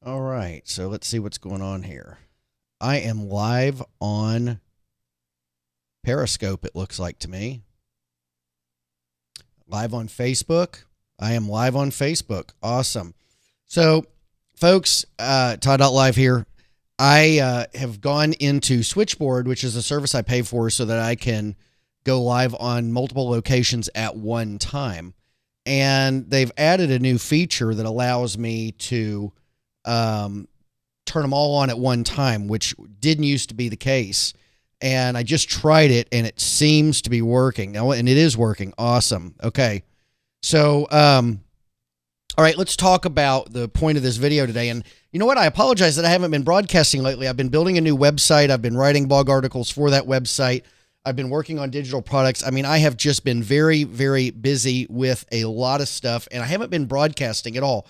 All right, so let's see what's going on here. I am live on Periscope, it looks like to me. Live on Facebook. I am live on Facebook. Awesome. So, folks, Todd.LIVE here. I have gone into Switchboard, which is a service I pay for so that I can go live on multiple locations at one time. And they've added a new feature that allows me to turn them all on at one time, which didn't used to be the case. And I just tried it, and it seems to be working. Now, and it is working. Awesome. Okay. So, all right, let's talk about the point of this video today. And you know what? I apologize that I haven't been broadcasting lately. I've been building a new website. I've been writing blog articles for that website. I've been working on digital products. I mean, I have just been very, very busy with a lot of stuff, and I haven't been broadcasting at all.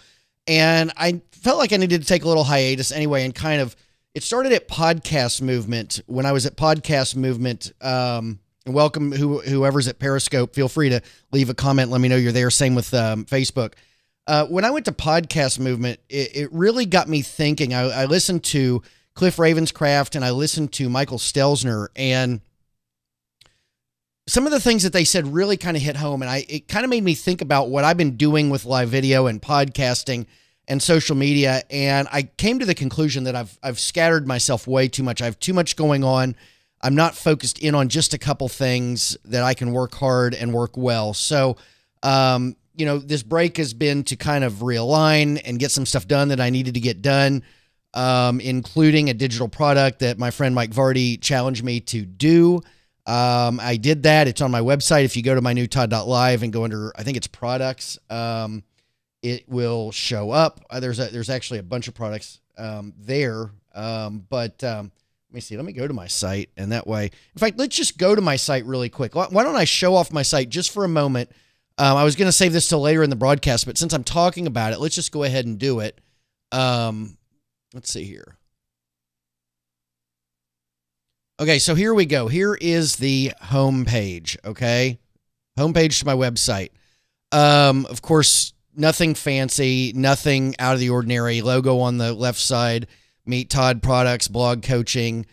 And I felt like I needed to take a little hiatus anyway, and kind of, it started at Podcast Movement. When I was at Podcast Movement, and welcome whoever's at Periscope, feel free to leave a comment. Let me know you're there. Same with Facebook. When I went to Podcast Movement, it really got me thinking. I listened to Cliff Ravenscraft and I listened to Michael Stelzner, and some of the things that they said really kind of hit home, and it kind of made me think about what I've been doing with live video and podcasting and social media, and I came to the conclusion that I've scattered myself way too much. I have too much going on. I'm not focused in on just a couple things that I can work hard and work well. So, you know, this break has been to kind of realign and get some stuff done that I needed to get done, including a digital product that my friend Mike Vardy challenged me to do. I did that. It's on my website. If you go to my new Todd.LIVE and go under, I think it's products, it will show up. There's actually a bunch of products there. But let me see. Let me go to my site, and that way, in fact, let's just go to my site really quick. Why don't I show off my site just for a moment? I was going to save this till later in the broadcast, but since I'm talking about it, let's just go ahead and do it. Let's see here. Okay, so here we go. Here is the home page, okay? Home page to my website. Of course, nothing fancy, nothing out of the ordinary. Logo on the left side, Meet Todd Products, blog coaching,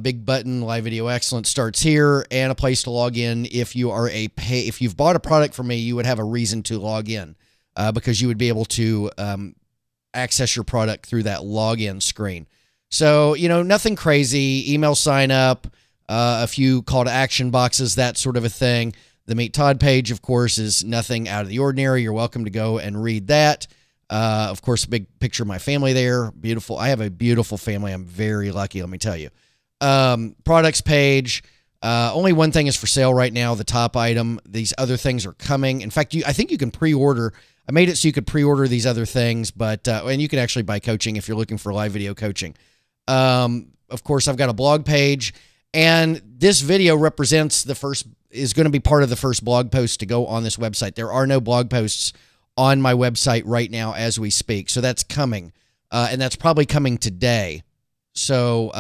big button, live video excellence starts here, and a place to log in. If you are if you've bought a product from me, you would have a reason to log in because you would be able to access your product through that login screen. So, you know, nothing crazy, email sign up, a few call to action boxes, that sort of a thing. The Meet Todd page, of course, is nothing out of the ordinary. You're welcome to go and read that. Of course, a big picture of my family there. Beautiful. I have a beautiful family. I'm very lucky, let me tell you. Products page. Only one thing is for sale right now, the top item. These other things are coming. In fact, I think you can pre-order. I made it so you could pre-order these other things, but and you can actually buy coaching if you're looking for live video coaching. Of course, I've got a blog page, and this video represents is going to be part of the first blog post to go on this website. There are no blog posts on my website right now as we speak, so that's coming, and that's probably coming today. So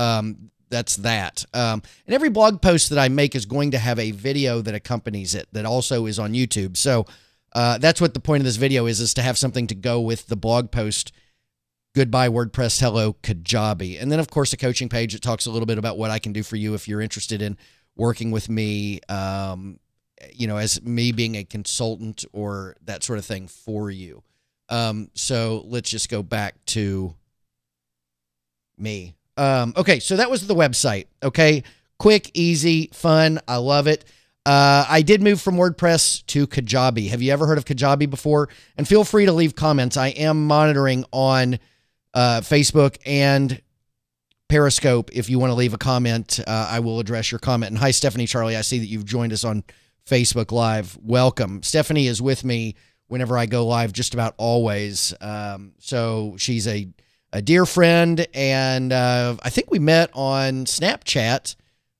that's that. And every blog post that I make is going to have a video that accompanies it that also is on YouTube. So that's what the point of this video is to have something to go with the blog post. Goodbye, WordPress. Hello, Kajabi. And then, of course, a coaching page that talks a little bit about what I can do for you if you're interested in working with me, you know, as me being a consultant or that sort of thing for you. So let's just go back to me. Okay, so that was the website. Okay, quick, easy, fun. I love it. I did move from WordPress to Kajabi. Have you ever heard of Kajabi before? And feel free to leave comments. I am monitoring on Facebook and Periscope. If you want to leave a comment, I will address your comment. And hi, Stephanie Charlie. I see that you've joined us on Facebook Live. Welcome. Stephanie is with me whenever I go live, just about always. So she's a dear friend, and I think we met on Snapchat,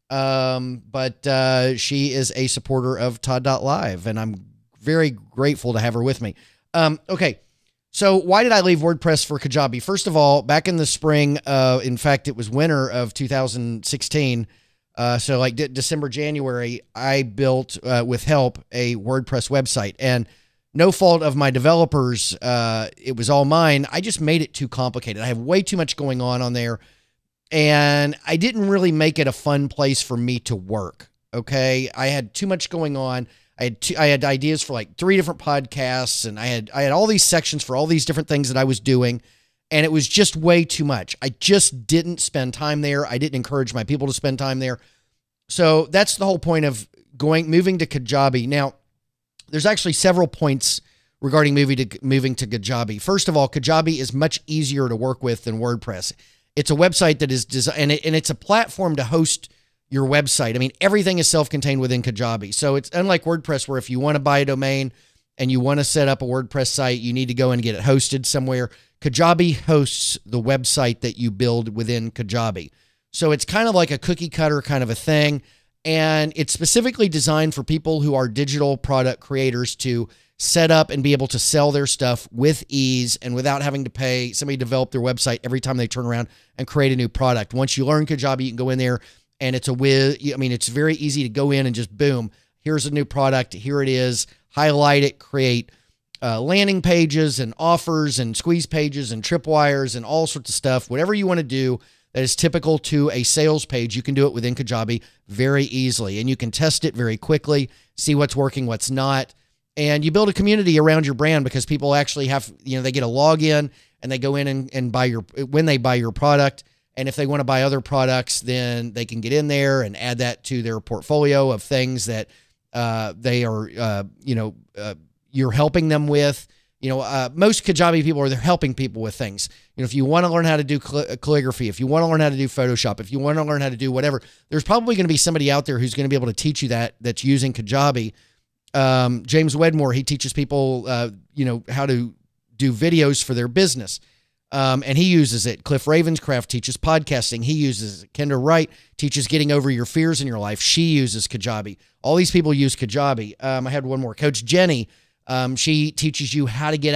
but she is a supporter of Todd.LIVE, and I'm very grateful to have her with me. Okay. So why did I leave WordPress for Kajabi? First of all, back in the spring, in fact, it was winter of 2016. So like December, January, I built with help a WordPress website. And no fault of my developers. It was all mine. I just made it too complicated. I have way too much going on there, and I didn't really make it a fun place for me to work. Okay. I had too much going on. I had ideas for like 3 different podcasts, and I had all these sections for all these different things that I was doing. And it was just way too much. I just didn't spend time there. I didn't encourage my people to spend time there. So that's the whole point of moving to Kajabi. Now, there's actually several points regarding moving to Kajabi. First of all, Kajabi is much easier to work with than WordPress. It's a website that is designed, and it's a platform to host your website. I mean, everything is self-contained within Kajabi. So it's unlike WordPress, where if you want to buy a domain and you want to set up a WordPress site, you need to go and get it hosted somewhere. Kajabi hosts the website that you build within Kajabi. So it's kind of like a cookie cutter kind of a thing. And it's specifically designed for people who are digital product creators to set up and be able to sell their stuff with ease and without having to pay somebody to develop their website every time they turn around and create a new product. Once you learn Kajabi, you can go in there and it's it's very easy to go in and just boom, here's a new product. Here it is. Highlight it, create landing pages and offers and squeeze pages and tripwires and all sorts of stuff. Whatever you want to do that is typical to a sales page, you can do it within Kajabi very easily. And you can test it very quickly, see what's working, what's not. And you build a community around your brand, because people actually have, they get a login and they go in and buy when they buy your product. And if they want to buy other products, then they can get in there and add that to their portfolio of things that they are, you're helping them with. Most Kajabi people they're helping people with things. If you want to learn how to do calligraphy, if you want to learn how to do Photoshop, if you want to learn how to do whatever, there's probably going to be somebody out there who's going to be able to teach you that's using Kajabi. James Wedmore, he teaches people, how to do videos for their business. And he uses it. Cliff Ravenscraft teaches podcasting. He uses it. Kendra Wright teaches getting over your fears in your life. She uses Kajabi. All these people use Kajabi. I had one more. Coach Jenny, she teaches you how to get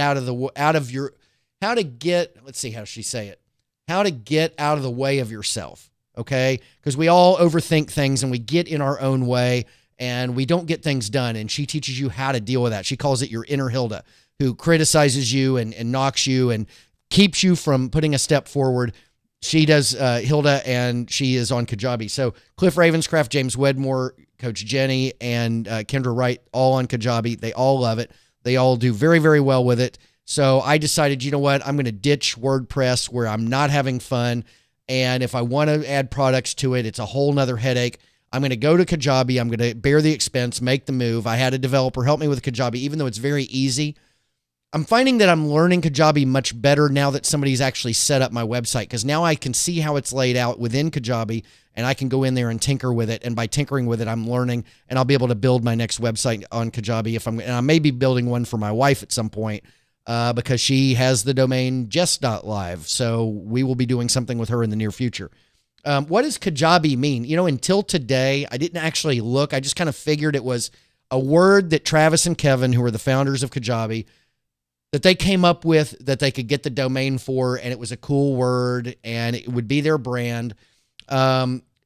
let's see how she say it, how to get out of the way of yourself. Okay. Because we all overthink things and we get in our own way and we don't get things done. And she teaches you how to deal with that. She calls it your inner Hilda, who criticizes you and knocks you and keeps you from putting a step forward. She does Hilda, and she is on Kajabi. So Cliff Ravenscraft, James Wedmore, Coach Jenny, and Kendra Wright, all on Kajabi. They all love it. They all do very, very well with it. So I decided, you know what? I'm going to ditch WordPress, where I'm not having fun. And if I want to add products to it, it's a whole nother headache. I'm going to go to Kajabi. I'm going to bear the expense, make the move. I had a developer help me with Kajabi, even though it's very easy. I'm finding that I'm learning Kajabi much better now that somebody's actually set up my website, because now I can see how it's laid out within Kajabi, and I can go in there and tinker with it. And by tinkering with it, I'm learning, and I'll be able to build my next website on Kajabi. And I may be building one for my wife at some point, because she has the domain Jess.live. So we will be doing something with her in the near future. What does Kajabi mean? Until today, I didn't actually look. I just kind of figured it was a word that Travis and Kevin, who are the founders of Kajabi, that they came up with, that they could get the domain for, and it was a cool word, and it would be their brand.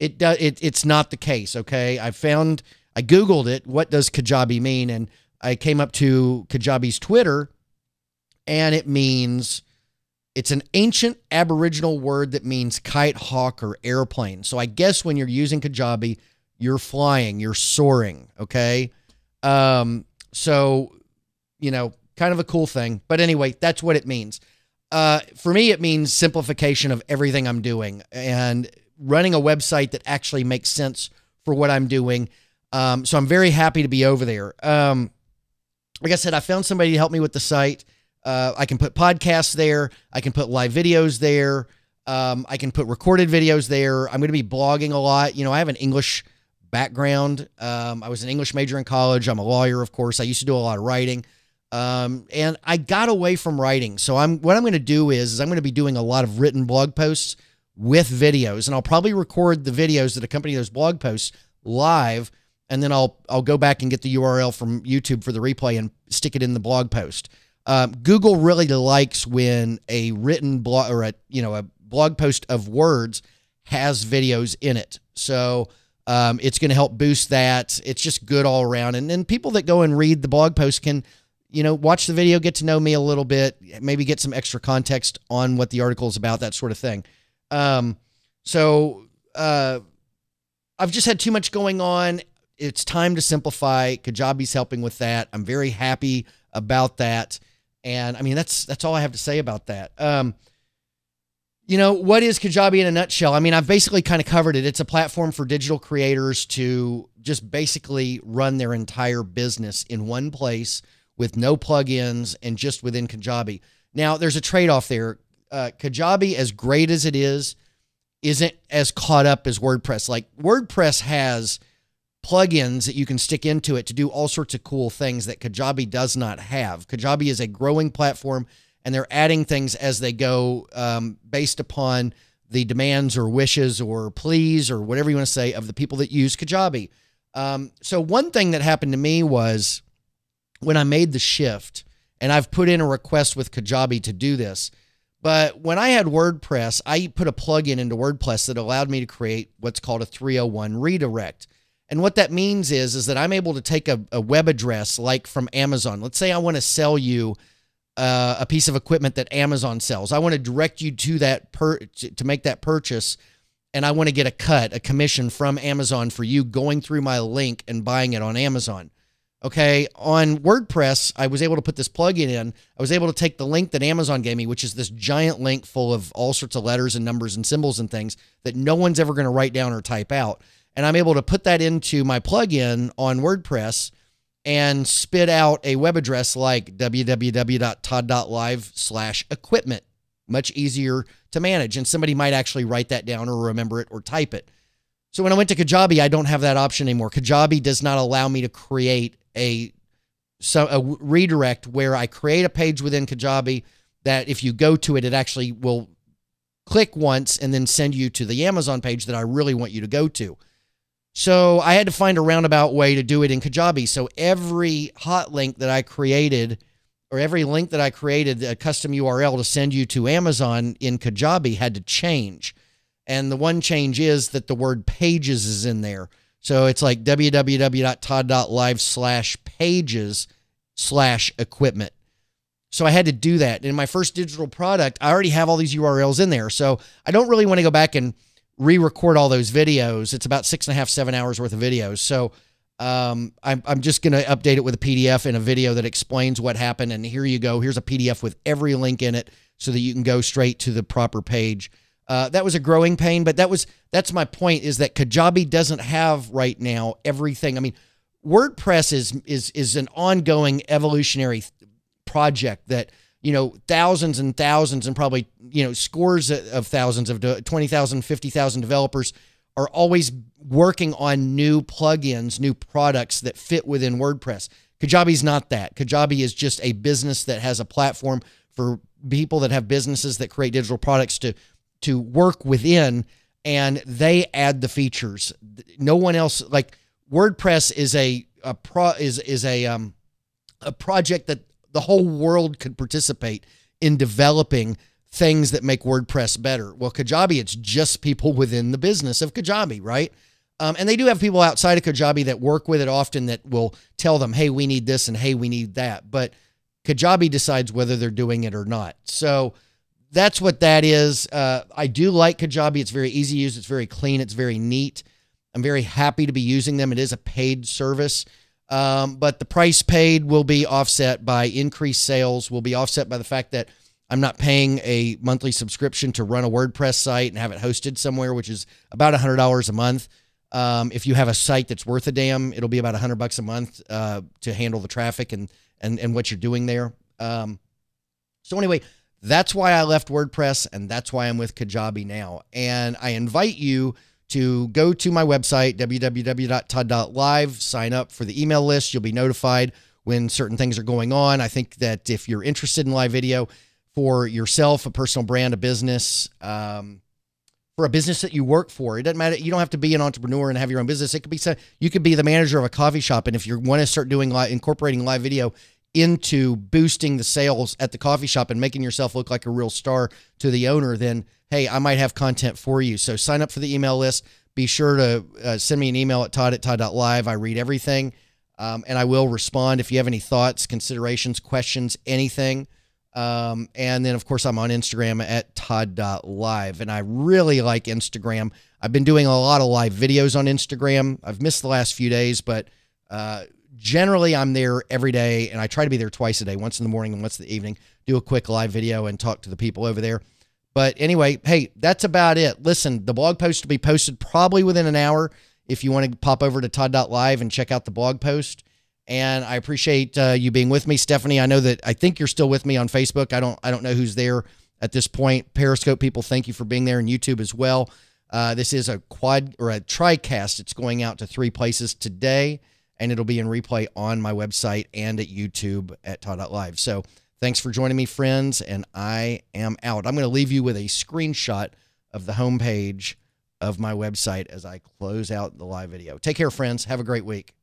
It's not the case, okay? I Googled it, what does Kajabi mean, and I came up to Kajabi's Twitter, and it's an ancient Aboriginal word that means kite, hawk, or airplane. So I guess when you're using Kajabi, you're flying, you're soaring, okay? Kind of a cool thing. But anyway, that's what it means. For me, it means simplification of everything I'm doing and running a website that actually makes sense for what I'm doing. So I'm very happy to be over there. Like I said, I found somebody to help me with the site. I can put podcasts there. I can put live videos there. I can put recorded videos there. I'm going to be blogging a lot. I have an English background. I was an English major in college. I'm a lawyer, of course. I used to do a lot of writing. And I got away from writing. So what I'm going to do is I'm going to be doing a lot of written blog posts with videos, and I'll probably record the videos that accompany those blog posts live. And then I'll go back and get the URL from YouTube for the replay and stick it in the blog post. Google really likes when a written blog or a blog post of words has videos in it. So, it's going to help boost that. It's just good all around. And then people that go and read the blog post can, watch the video, get to know me a little bit, maybe get some extra context on what the article is about, that sort of thing. I've just had too much going on. It's time to simplify. Kajabi's helping with that. I'm very happy about that. And I mean, that's all I have to say about that. What is Kajabi in a nutshell? I mean, I've basically kind of covered it. It's a platform for digital creators to just basically run their entire business in one place with no plugins and just within Kajabi. Now, there's a trade-off there. Kajabi, as great as it is, isn't as caught up as WordPress. Like, WordPress has plugins that you can stick into it to do all sorts of cool things that Kajabi does not have. Kajabi is a growing platform, and they're adding things as they go based upon the demands or wishes or pleas or whatever you want to say of the people that use Kajabi. So one thing that happened to me was when I made the shift, and I've put in a request with Kajabi to do this, but when I had WordPress, I put a plugin into WordPress that allowed me to create what's called a 301 redirect. And what that means is that I'm able to take a web address like from Amazon. Let's say I want to sell you a piece of equipment that Amazon sells. I want to direct you to that to make that purchase, and I want to get a commission from Amazon for you going through my link and buying it on Amazon. Okay, on WordPress, I was able to put this plugin in. I was able to take the link that Amazon gave me, which is this giant link full of all sorts of letters and numbers and symbols and things that no one's ever going to write down or type out. And I'm able to put that into my plugin on WordPress and spit out a web address like www.Todd.LIVE/equipment. Much easier to manage. And somebody might actually write that down or remember it or type it. So when I went to Kajabi, I don't have that option anymore. Kajabi does not allow me to create a redirect where I create a page within Kajabi that if you go to it, it actually will click once and then send you to the Amazon page that I really want you to go to. So I had to find a roundabout way to do it in Kajabi. So every hot link that I created, or every link that I created, a custom URL to send you to Amazon in Kajabi had to change. And the one change is that the word pages is in there. So it's like www.Todd.LIVE/pages/equipment. So I had to do that. In my first digital product, I already have all these URLs in there. So I don't really want to go back and re-record all those videos. It's about 6.5, 7 hours worth of videos. So I'm just going to update it with a PDF and a video that explains what happened. And here you go. Here's a PDF with every link in it so that you can go straight to the proper page. That was a growing pain, but that's my point, is that Kajabi doesn't have right now everything. I mean, WordPress is an ongoing evolutionary project that, thousands and thousands and probably, scores of thousands of 20,000, 50,000 developers are always working on new plugins, new products that fit within WordPress. Kajabi's not that. Kajabi is just a business that has a platform for people that have businesses that create digital products to work within, and they add the features. No one else, like WordPress is a project that the whole world could participate in developing things that make WordPress better. Well, Kajabi, it's just people within the business of Kajabi, right? And they do have people outside of Kajabi that work with it often that will tell them, hey, we need this and hey, we need that. But Kajabi decides whether they're doing it or not. So that's what that is. I do like Kajabi. It's very easy to use. It's very clean. It's very neat. I'm very happy to be using them. It is a paid service. But the price paid will be offset by increased sales, will be offset by the fact that I'm not paying a monthly subscription to run a WordPress site and have it hosted somewhere, which is about $100 a month. If you have a site that's worth a damn, it'll be about $100 a month to handle the traffic and what you're doing there. So anyway, that's why I left WordPress, and that's why I'm with Kajabi now. And I invite you to go to my website, www.Todd.LIVE, sign up for the email list. You'll be notified when certain things are going on. I think that if you're interested in live video for yourself, a personal brand, a business, for a business that you work for, it doesn't matter. You don't have to be an entrepreneur and have your own business. It could be, you could be the manager of a coffee shop, and if you want to start doing incorporating live video into boosting the sales at the coffee shop and making yourself look like a real star to the owner, then hey, I might have content for you. So sign up for the email list. Be sure to send me an email at Todd@Todd.LIVE. I read everything. And I will respond if you have any thoughts, considerations, questions, anything. And then, of course, I'm on Instagram at Todd.LIVE, and I really like Instagram. I've been doing a lot of live videos on Instagram. I've missed the last few days, but generally I'm there every day, and I try to be there twice a day, once in the morning and once in the evening, do a quick live video and talk to the people over there. But anyway, hey, that's about it. Listen, the blog post will be posted probably within an hour if you want to pop over to Todd.LIVE and check out the blog post. And I appreciate you being with me, Stephanie. I think you're still with me on Facebook. I don't know who's there at this point. Periscope people, thank you for being there, and YouTube as well. This is a quad or a TriCast. It's going out to 3 places today, and it'll be in replay on my website and at YouTube at Todd.LIVE. So thanks for joining me, friends, and I am out. I'm going to leave you with a screenshot of the homepage of my website as I close out the live video. Take care, friends. Have a great week.